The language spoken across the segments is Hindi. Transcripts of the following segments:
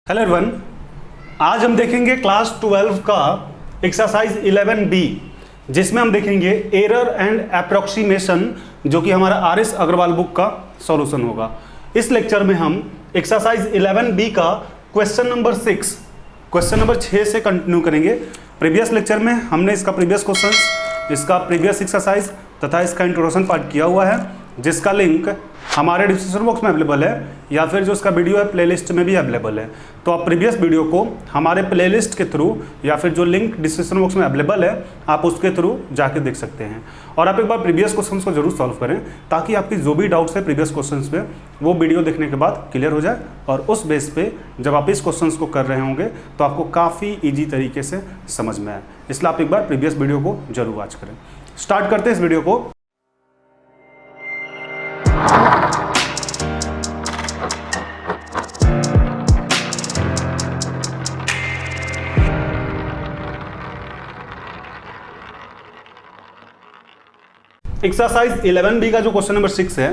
हेलो एवरीवन, आज हम देखेंगे क्लास 12 का एक्सरसाइज 11B, जिसमें हम देखेंगे एरर एंड अप्रोक्सीमेशन, जो कि हमारा आर.एस. अग्रवाल बुक का सॉल्यूशन होगा। इस लेक्चर में हम एक्सरसाइज 11B का क्वेश्चन नंबर 6 से कंटिन्यू करेंगे। प्रीवियस लेक्चर में हमने इसका प्रीवियस क्वेश्चन, इसका प्रीवियस एक्सरसाइज तथा इसका इंट्रोडक्शन पार्ट किया हुआ है, जिसका लिंक हमारे डिस्क्रिप्शन बॉक्स में अवेलेबल है या फिर जो इसका वीडियो है प्लेलिस्ट में भी अवेलेबल है। तो आप प्रीवियस वीडियो को हमारे प्लेलिस्ट के थ्रू या फिर जो लिंक डिस्क्रिप्शन बॉक्स में अवेलेबल है आप उसके थ्रू जाके देख सकते हैं। और आप एक बार प्रीवियस क्वेश्चंस को जरूर सॉल्व करें, ताकि आपकी जो भी डाउट्स है प्रीवियस क्वेश्चंस पे वो वीडियो देखने के बाद क्लियर हो जाए, और उस बेस पे जब आप इस क्वेश्चंस को कर रहे होंगे तो आपको काफ़ी ईजी तरीके से समझ में आए। इसलिए आप एक बार प्रीवियस वीडियो को जरूर वॉच करें। स्टार्ट करते हैं इस वीडियो को। एक्सरसाइज 11B का जो क्वेश्चन नंबर 6 है,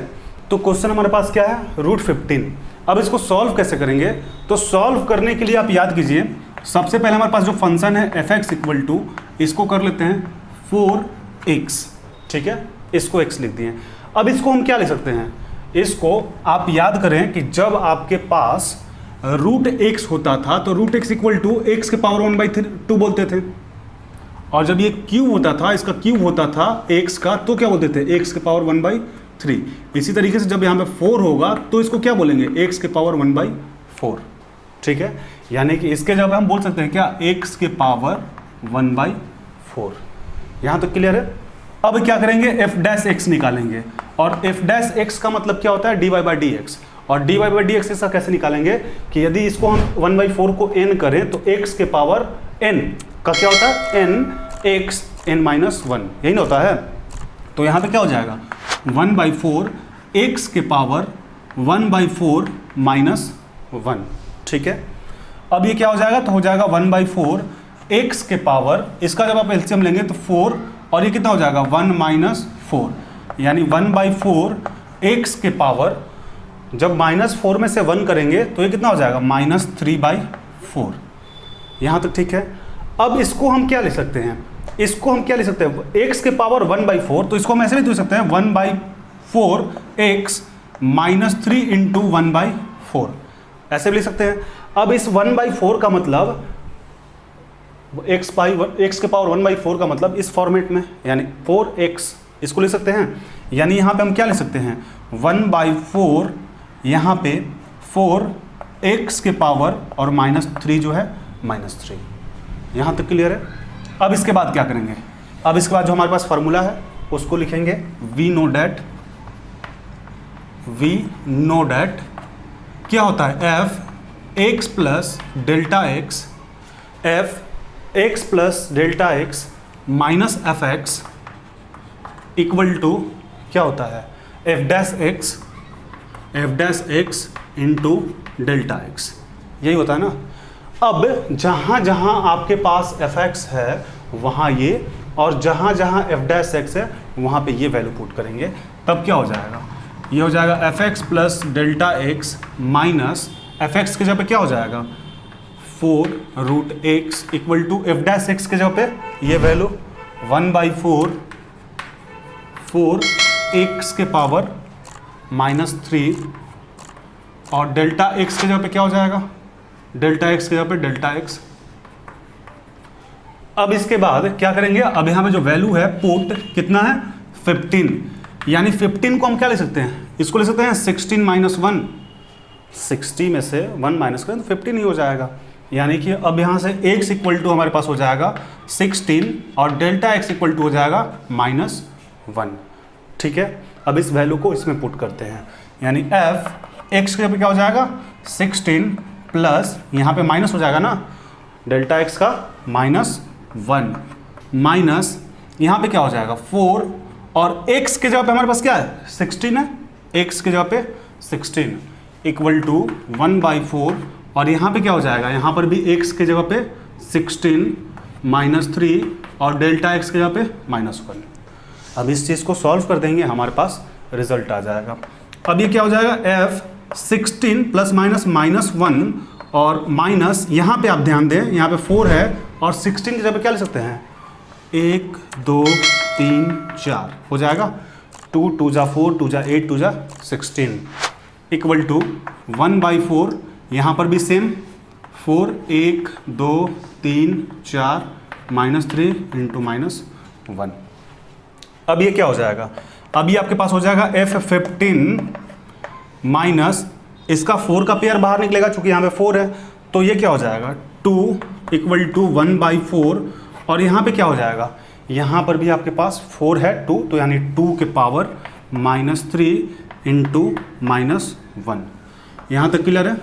तो क्वेश्चन हमारे पास क्या है, √15। अब इसको सॉल्व कैसे करेंगे, तो सॉल्व करने के लिए आप याद कीजिए, सबसे पहले हमारे पास जो फंक्शन है f(x) इसको कर लेते हैं 4x, ठीक है, इसको x लिख दिए। अब इसको हम क्या लिख सकते हैं, इसको आप याद करें कि जब आपके पास √x होता था तो √x = x के पावर 1/2 बोलते थे, और जब ये क्यूब होता था, इसका क्यूब होता था x का, तो क्या बोलते थे, x के पावर 1/3। इसी तरीके से जब यहाँ पे 4 होगा तो इसको क्या बोलेंगे, x के पावर 1/4, ठीक है। यानी कि इसके जब हम बोल सकते हैं क्या, x के पावर 1/4। यहाँ तक क्लियर है। अब क्या करेंगे, f' निकालेंगे, और f' का मतलब क्या होता है, dy/dx। और dy/dx इसका कैसे निकालेंगे कि यदि इसको हम 1/4 को n करें तो x के पावर n का क्या होता है, n(x n-1), यही ना होता है। तो यहाँ पे क्या हो जाएगा, 1/4 x के पावर 1/4 - 1, ठीक है। अब ये क्या हो जाएगा, तो हो जाएगा 1/4 x के पावर, इसका जब आप एलसीएम लेंगे तो 4, और ये कितना हो जाएगा 1 - 4, यानी 1/4 x के पावर, जब -4 में से 1 करेंगे तो ये कितना हो जाएगा, -3/4। यहाँ तक ठीक है। अब इसको हम क्या ले सकते हैं, इसको हम क्या ले सकते हैं, x के पावर 1/4, तो इसको हम ऐसे भी लिख सकते हैं 1/4 x - 3 × 1/4, ऐसे भी लिख सकते हैं। अब इस 1/4 का मतलब x के पावर 1/4 का मतलब इस फॉर्मेट में, यानी 4x इसको लिख सकते हैं। यानी यहाँ पे हम क्या ले सकते हैं, 1/4 यहाँ पे 4x के पावर और -3 जो है -3। यहाँ तक क्लियर है। अब इसके बाद क्या करेंगे, अब इसके बाद जो हमारे पास फार्मूला है उसको लिखेंगे, वी नो डैट क्या होता है, f(x + Δx) f(x + Δx - f(x) = क्या होता है, f'(x) × Δx, यही होता है ना। अब जहाँ जहाँ आपके पास f(x) है वहाँ ये, और जहाँ जहाँ f'(x) है वहाँ पे ये वैल्यू पुट करेंगे, तब क्या हो जाएगा, ये हो जाएगा f(x + Δx - f(x) के जगह पे क्या हो जाएगा, 4√x = f'(x) के जगह पे ये वैल्यू 1/4 4x के पावर -3, और Δx के जगह पे क्या हो जाएगा, Δx के जगह पे Δx। अब इसके बाद क्या करेंगे, अब यहाँ पे जो वैल्यू है पुट कितना है, 15, यानी 15 को हम क्या ले सकते हैं, इसको ले सकते हैं 16 - 1, 60 में से 1 माइनस करें तो 15 ही हो जाएगा। यानी कि अब यहाँ से x = हमारे पास हो जाएगा 16, और Δx = हो जाएगा -1, ठीक है। अब इस वैल्यू को इसमें पुट करते हैं, यानी f(x) के जगह पे क्या हो जाएगा, 16 प्लस यहाँ पे माइनस हो जाएगा ना, Δx का -1 माइनस यहाँ पे क्या हो जाएगा 4, और x के जगह पे हमारे पास क्या है, 16 है, x के जगह पे 16 = 1/4, और यहाँ पे क्या हो जाएगा, यहाँ पर भी x के जगह पे 16 -3, और Δx के जगह पे -1। अब इस चीज़ को सॉल्व कर देंगे, हमारे पास रिजल्ट आ जाएगा। अब ये क्या हो जाएगा, f 16 ± -1 और माइनस यहाँ पे आप ध्यान दें, यहाँ पे 4 है और 16 की जगह क्या ले सकते हैं, 1 2 3 4 हो जाएगा, 2 2 जा 4, 2 जा 8, 2 जा 16 इक्वल टू 1/4, यहाँ पर भी सेम 4 1 2 3 4 -3 इंटू -1। अब ये क्या हो जाएगा, अब ये आपके पास हो जाएगा F15 माइनस इसका 4 का पेयर बाहर निकलेगा, चूंकि यहाँ पे 4 है तो ये क्या हो जाएगा 2 इक्वल टू 1/4 और यहाँ पे क्या हो जाएगा, यहाँ पर भी आपके पास 4 है 2 तो यानी 2 के पावर -3 इंटू -1। यहाँ तक क्लियर है।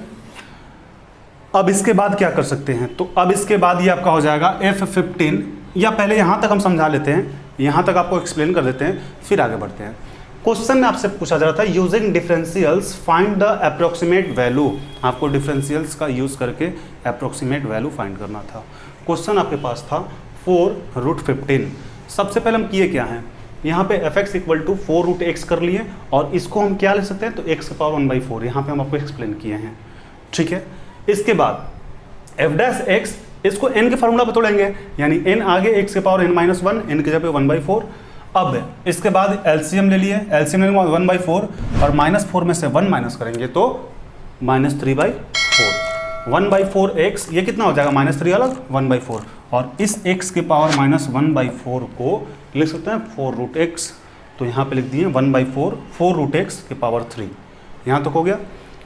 अब इसके बाद क्या कर सकते हैं, तो अब इसके बाद ये आपका हो जाएगा F15, या पहले यहाँ तक हम समझा लेते हैं, यहाँ तक आपको एक्सप्लेन कर देते हैं फिर आगे बढ़ते हैं। क्वेश्चन में आपसे पूछा जा रहा था using differentials find the approximate value, आपको डिफरेंशियल्स का यूज करके अप्रोक्सीमेट वैल्यू फाइंड करना था। क्वेश्चन आपके पास था 4√15। सबसे पहले हम किए क्या हैं, यहाँ पे fx इक्वल टू 4√x कर लिए और इसको हम क्या ले सकते हैं, तो x की पावर 1/4 यहाँ पे हम आपको एक्सप्लेन किए हैं, ठीक है। इसके बाद f' इसको n के फार्मूला पे तोड़ेंगे, यानी n आगे x के पावर n-1, n की जगह 1/4। अब इसके बाद एलसीएम ले लिए, एलसीएम लेंगे 1/4 और -4 में से 1 माइनस करेंगे तो -3/4, 1/4x ये कितना हो जाएगा, -3 अलग 1/4 और इस x के पावर -1/4 को लिख सकते हैं 4√x, तो यहाँ पे लिख दिए 1/4 4√x के पावर 3। यहाँ तक हो गया।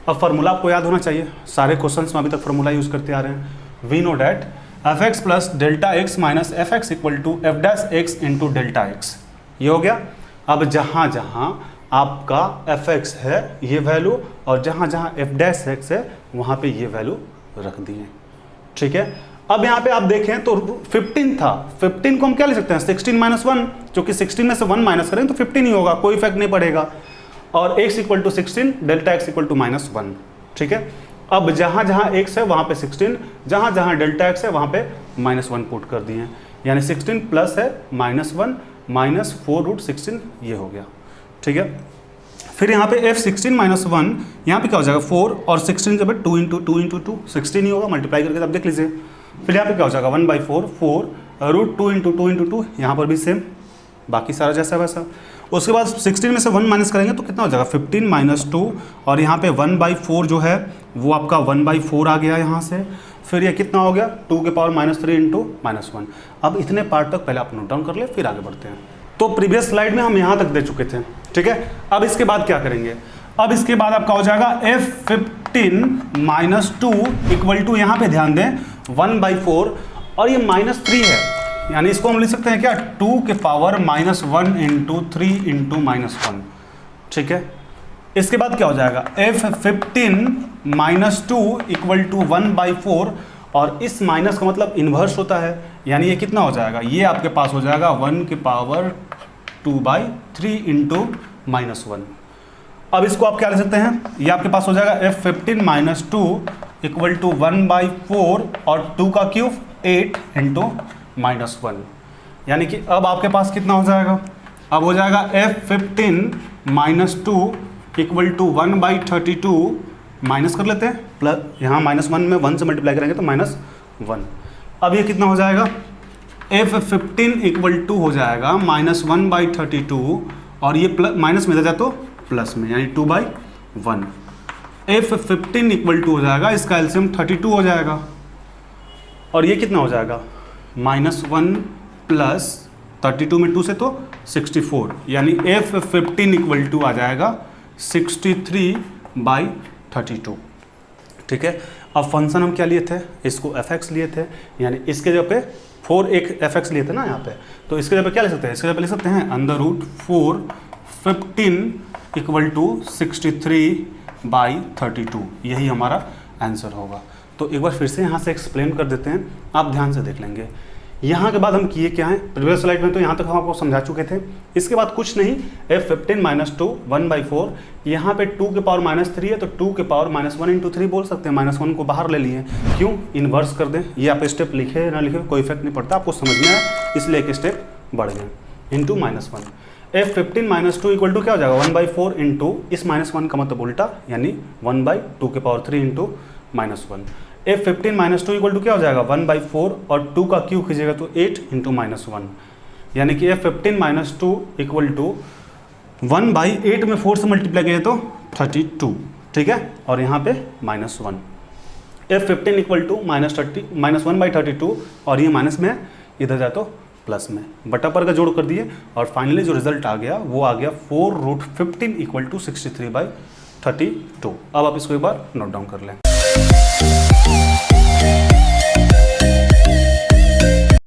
अब फार्मूला आपको याद होना चाहिए, सारे क्वेश्चंस में अभी तक फार्मूला यूज करते आ रहे हैं। We know that fx plus Δx minus fx equal to f' into Δx, ये हो गया। अब जहाँ जहाँ आपका fx है ये वैल्यू और जहाँ जहाँ f' है वहाँ पे ये वैल्यू रख दिए, ठीक है। अब यहाँ पे आप देखें तो 15 था, 15 को हम क्या ले सकते हैं 16 - 1, क्योंकि 16 में से 1 माइनस करें तो 15 ही होगा, कोई इफेक्ट नहीं पड़ेगा। और x equal to 16, Δx equal to -1, ठीक है। अब जहाँ जहाँ x है वहाँ पे 16, जहाँ जहाँ Δx है वहाँ पे -1 पुट कर दिए, यानी 16 प्लस है -1 माइनस 4√16 ये हो गया, ठीक है। फिर यहाँ पे F16 - 1 यहाँ पे क्या हो जाएगा 4 और 16 जब 2 इंटू 2 इंटू 2 16 ही होगा, मल्टीप्लाई करके आप देख लीजिए। फिर यहाँ पे क्या हो जाएगा 1/4 4√2 इंटू 2 इंटू 2, यहाँ पर भी सेम, बाकी सारा जैसा वैसा। उसके बाद 16 में से 1 माइनस करेंगे तो कितना हो जाएगा 15 - 2 और यहाँ पे 1/4 जो है वो आपका 1/4 आ गया यहाँ से। फिर ये कितना हो गया 2 के पावर -3 इंटू -1। अब इतने पार्ट तक पहले आप नोट डाउन कर ले, फिर आगे बढ़ते हैं। तो प्रीवियस स्लाइड में हम यहाँ तक दे चुके थे, ठीक है। अब इसके बाद क्या करेंगे, अब इसके बाद आपका हो जाएगा F15 - 2 इक्वल टू, यहाँ पे ध्यान दें 1/4 और ये -3 है, यानी इसको हम लिख सकते हैं क्या 2 के पावर -1 इंटू 3 इंटू -1, ठीक है। इसके बाद क्या हो जाएगा F15 - 2 इक्वल टू 1/4 और इस माइनस का मतलब इन्वर्स होता है, यानी ये कितना हो जाएगा, ये आपके पास हो जाएगा 1 के पावर 2/3 इंटू -1। अब इसको आप क्या ले सकते हैं, ये आपके पास हो जाएगा F15 - 2 इक्वल टू 1/4 और 2 का क्यूब 8 इंटू -1, यानी कि अब आपके पास कितना हो जाएगा, अब हो जाएगा F15 - 2 इक्वल टू 1/32 माइनस कर लेते हैं, प्लस यहाँ -1 में 1 से मल्टीप्लाई करेंगे तो -1। अब ये कितना हो जाएगा F15 इक्वल टू हो जाएगा -1/32 और ये प्लस माइनस में इधर जाए तो प्लस में, यानी 2/1। F15 इक्वल टू हो जाएगा, इसका एलसीएम 32 हो जाएगा और ये कितना हो जाएगा -1 प्लस 32 में 2 से तो 64, यानी F15 इक्वल टू आ जाएगा 63/32, ठीक है। अब फंक्शन हम क्या लिए थे, इसको fx लिए थे, यानी इसके जगह पे 4 एक fx लिए थे ना यहाँ पे, तो इसके जगह पे क्या ले सकते हैं, इसके जगह पे ले सकते हैं √4 15 इक्वल टू 63/32, यही हमारा आंसर होगा। तो एक बार फिर से यहाँ से एक्सप्लेन कर देते हैं, आप ध्यान से देख लेंगे। यहाँ के बाद हम किए क्या हैं, प्रीवियस स्लाइड में तो यहाँ तक हम आपको समझा चुके थे। इसके बाद कुछ नहीं, F15 - 2 1/4, यहाँ पे 2 के पावर -3 है तो 2 के पावर -1 इंटू 3 बोल सकते हैं, -1 को बाहर ले लिए, क्यों इन्वर्स कर दें, ये आप स्टेप लिखे ना लिखे कोई इफेक्ट नहीं पड़ता, आपको समझना है, इसलिए एक स्टेप बढ़ गए इंटू -1। F15 - 2 इक्वल टू क्या हो जाएगा 1/4 इंटू इस -1 का मतलब उल्टा, यानी 1/2 के power 3 into -1। F15 minus 2 equal to क्या हो जाएगा 1/4 और 2 का क्यूब कीजिएगा तो 8 इंटू -1, यानी कि F15 माइनस 2 इक्वल टू 1/8 में 4 से मल्टीप्लाई किया तो 32, ठीक है, और यहाँ पे -1। F15 इक्वल टू -1/32 और ये माइनस में इधर जाए तो प्लस में, बटा पर का जोड़ कर दिए और फाइनली जो रिजल्ट आ गया वो आ गया 4√15 इक्वल टू 63/32। अब आप इसको एक बार नोट डाउन कर लें।